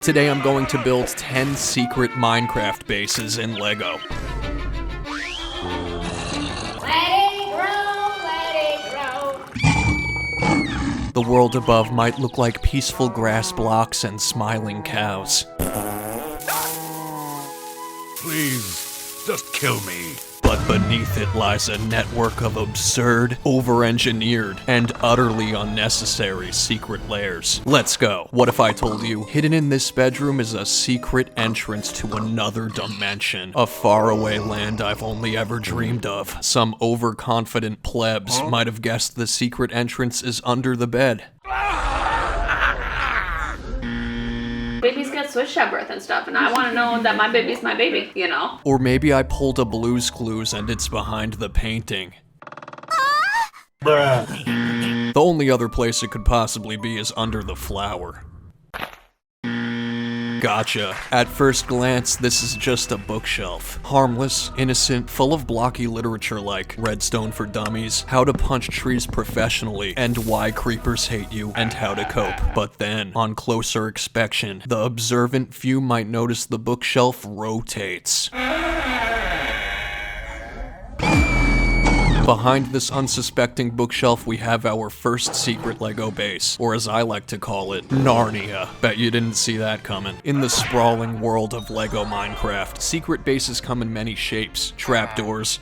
Today I'm going to build 10 secret Minecraft bases in Lego. The world above might look like peaceful grass blocks and smiling cows. Please, just kill me. But beneath it lies a network of absurd, over-engineered, and utterly unnecessary secret layers. Let's go. What if I told you, hidden in this bedroom is a secret entrance to another dimension? A faraway land I've only ever dreamed of. Some overconfident plebs might have guessed the secret entrance is under the bed. Babies get switched at birth and stuff, and I want to know that my baby's my baby, you know? Or maybe I pulled a Blue's Clues and it's behind the painting. Bruh. The only other place it could possibly be is under the flower. Gotcha. At first glance, this is just a bookshelf. Harmless, innocent, full of blocky literature like Redstone for Dummies, How to Punch Trees Professionally, and Why Creepers Hate You, and How to Cope. But then, on closer inspection, the observant few might notice the bookshelf rotates. Behind this unsuspecting bookshelf, we have our first secret Lego base, or as I like to call it, Narnia. Bet you didn't see that coming. In the sprawling world of Lego Minecraft, secret bases come in many shapes. Trapdoors,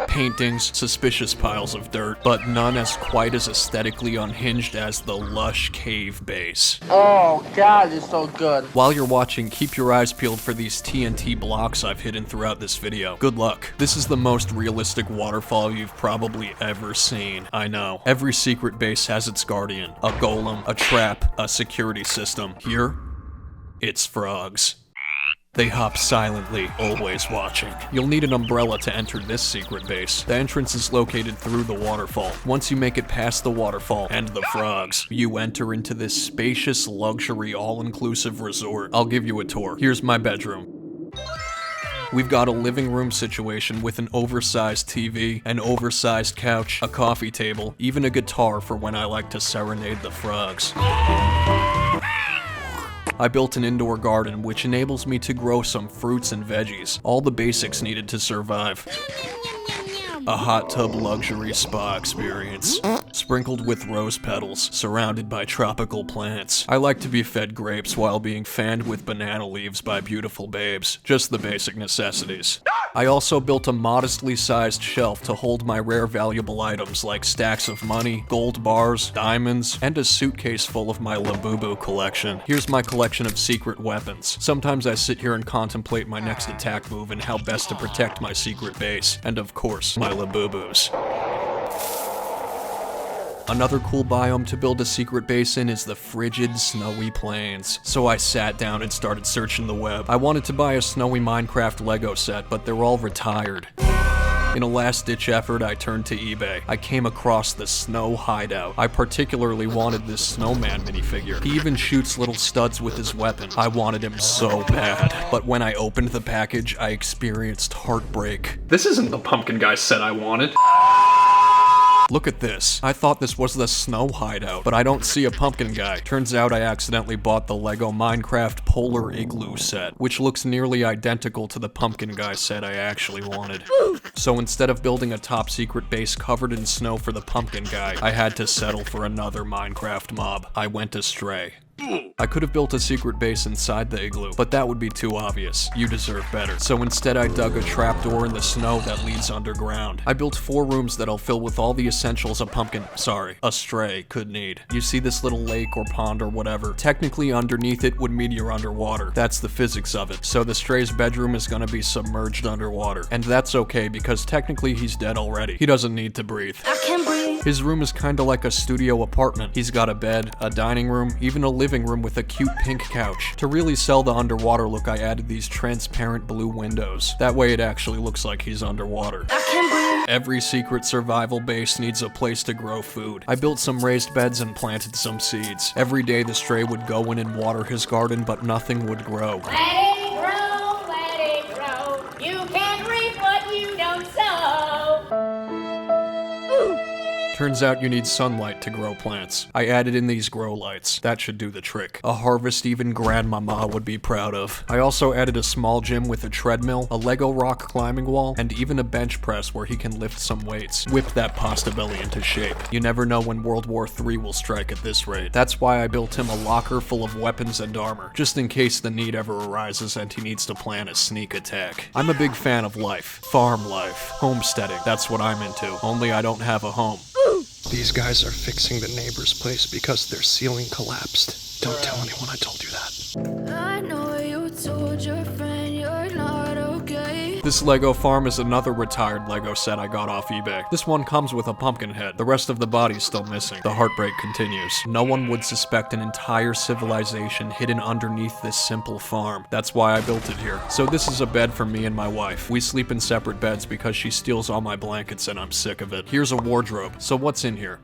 paintings, suspicious piles of dirt, but none as quite as aesthetically unhinged as the lush cave base. Oh god, it's so good. While you're watching, keep your eyes peeled for these TNT blocks I've hidden throughout this video. Good luck. This is the most realistic waterfall you've probably ever seen. I know. Every secret base has its guardian. A golem, a trap, a security system. Here, it's frogs. They hop silently, always watching. You'll need an umbrella to enter this secret base. The entrance is located through the waterfall. Once you make it past the waterfall and the frogs, you enter into this spacious, luxury, all-inclusive resort. I'll give you a tour. Here's my bedroom. We've got a living room situation with an oversized TV, an oversized couch, a coffee table, even a guitar for when I like to serenade the frogs. I built an indoor garden which enables me to grow some fruits and veggies, all the basics needed to survive. A hot tub luxury spa experience, sprinkled with rose petals, surrounded by tropical plants. I like to be fed grapes while being fanned with banana leaves by beautiful babes, just the basic necessities. I also built a modestly sized shelf to hold my rare valuable items like stacks of money, gold bars, diamonds, and a suitcase full of my Labubu collection. Here's my collection of secret weapons. Sometimes I sit here and contemplate my next attack move and how best to protect my secret base, and of course, my Labubus. Another cool biome to build a secret base in is the frigid, snowy plains. So I sat down and started searching the web. I wanted to buy a snowy Minecraft Lego set, but they're all retired. In a last-ditch effort, I turned to eBay. I came across the Snow Hideout. I particularly wanted this snowman minifigure. He even shoots little studs with his weapon. I wanted him so bad. But when I opened the package, I experienced heartbreak. This isn't the pumpkin guy set I wanted. Look at this. I thought this was the Snow Hideout, but I don't see a pumpkin guy. Turns out I accidentally bought the Lego Minecraft Polar Igloo set, which looks nearly identical to the pumpkin guy set I actually wanted. So instead of building a top secret base covered in snow for the pumpkin guy, I had to settle for another Minecraft mob. I went astray. I could have built a secret base inside the igloo, but that would be too obvious. You deserve better. So instead I dug a trapdoor in the snow that leads underground. I built 4 rooms that I'll fill with all the essentials a stray could need. You see this little lake or pond or whatever. Technically underneath it would mean you're underwater. That's the physics of it. So the stray's bedroom is gonna be submerged underwater. And that's okay because technically he's dead already. He doesn't need to breathe. I can breathe. His room is kinda like a studio apartment. He's got a bed, a dining room, even a living room with a cute pink couch. To really sell the underwater look, I added these transparent blue windows. That way it actually looks like he's underwater. I can breathe. Every secret survival base needs a place to grow food. I built some raised beds and planted some seeds. Every day the stray would go in and water his garden, but nothing would grow. Let it grow. You can't reap what you don't sow. Turns out you need sunlight to grow plants. I added in these grow lights. That should do the trick. A harvest even grandmama would be proud of. I also added a small gym with a treadmill, a Lego rock climbing wall, and even a bench press where he can lift some weights. Whip that pasta belly into shape. You never know when World War III will strike at this rate. That's why I built him a locker full of weapons and armor, just in case the need ever arises and he needs to plan a sneak attack. I'm a big fan of life. Farm life. Homesteading. That's what I'm into. Only I don't have a home. These guys are fixing the neighbor's place because their ceiling collapsed. Don't tell anyone I told you that. I know you told your friend you're not okay. This Lego farm is another retired Lego set I got off eBay. This one comes with a pumpkin head. The rest of the body's still missing. The heartbreak continues. No one would suspect an entire civilization hidden underneath this simple farm. That's why I built it here. So this is a bed for me and my wife. We sleep in separate beds because she steals all my blankets and I'm sick of it. Here's a wardrobe. So what's in here?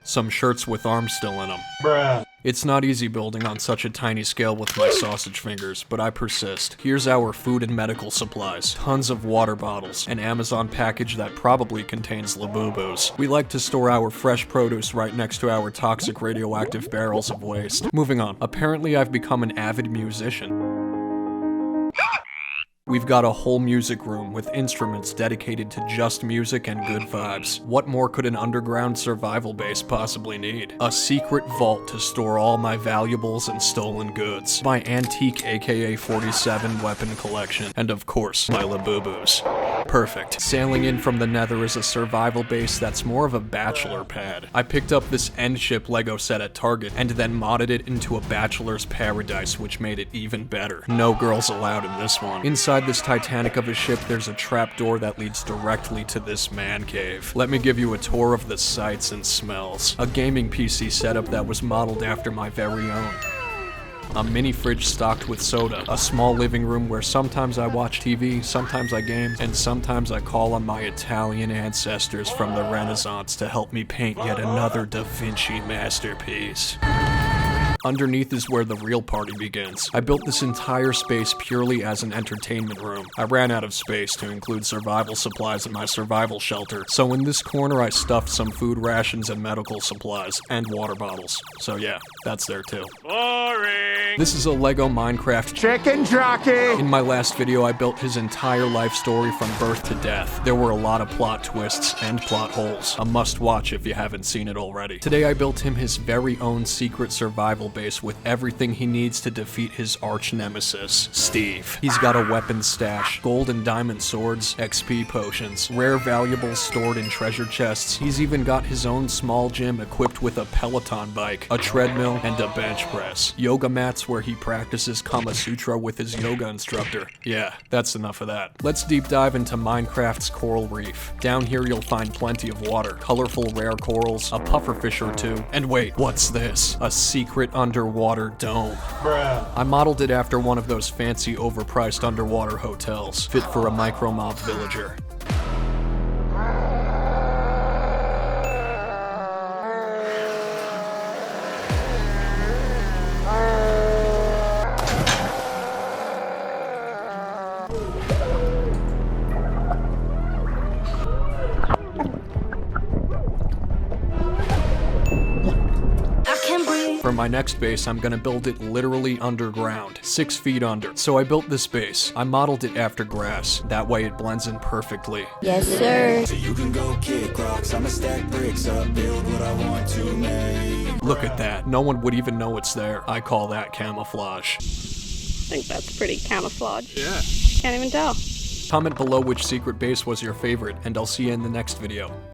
Some shirts with arms still in them. Bruh. It's not easy building on such a tiny scale with my sausage fingers, but I persist. Here's our food and medical supplies. Tons of water bottles. An Amazon package that probably contains Labubus. We like to store our fresh produce right next to our toxic radioactive barrels of waste. Moving on. Apparently I've become an avid musician. We've got a whole music room with instruments dedicated to just music and good vibes. What more could an underground survival base possibly need? A secret vault to store all my valuables and stolen goods. My antique AK-47 weapon collection. And of course, my Labubus. Perfect. Sailing in from the Nether is a survival base that's more of a bachelor pad. I picked up this end ship Lego set at Target and then modded it into a bachelor's paradise, which made it even better. No girls allowed in this one. Inside this Titanic of a ship, there's a trapdoor that leads directly to this man cave. Let me give you a tour of the sights and smells. A gaming PC setup that was modeled after my very own. A mini fridge stocked with soda, a small living room where sometimes I watch TV, sometimes I game, and sometimes I call on my Italian ancestors from the Renaissance to help me paint yet another Da Vinci masterpiece. Underneath is where the real party begins. I built this entire space purely as an entertainment room. I ran out of space to include survival supplies in my survival shelter, so in this corner I stuffed some food rations and medical supplies, and water bottles. So yeah, that's there too. Boring. This is a Lego Minecraft Chicken jockey! In my last video, I built his entire life story from birth to death. There were a lot of plot twists and plot holes. A must-watch if you haven't seen it already. Today, I built him his very own secret survival base with everything he needs to defeat his arch nemesis, Steve. He's got a weapon stash, gold and diamond swords, XP potions, rare valuables stored in treasure chests. He's even got his own small gym equipped with a Peloton bike, a treadmill, and a bench press. Yoga mats where he practices Kama Sutra with his yoga instructor. Yeah, that's enough of that. Let's deep dive into Minecraft's coral reef. Down here you'll find plenty of water, colorful rare corals, a pufferfish or two, and wait, what's this? A secret underwater dome. Bruh. I modeled it after one of those fancy overpriced underwater hotels, fit for a micro-mob villager. For my next base, I'm gonna build it literally underground, 6 feet under. So I built this base. I modeled it after grass. That way it blends in perfectly. Yes, sir. So you can go kick rocks, I'ma stack bricks up, build what I want to make. Look at that. No one would even know it's there. I call that camouflage. I think that's pretty camouflage. Yeah. Can't even tell. Comment below which secret base was your favorite, and I'll see you in the next video.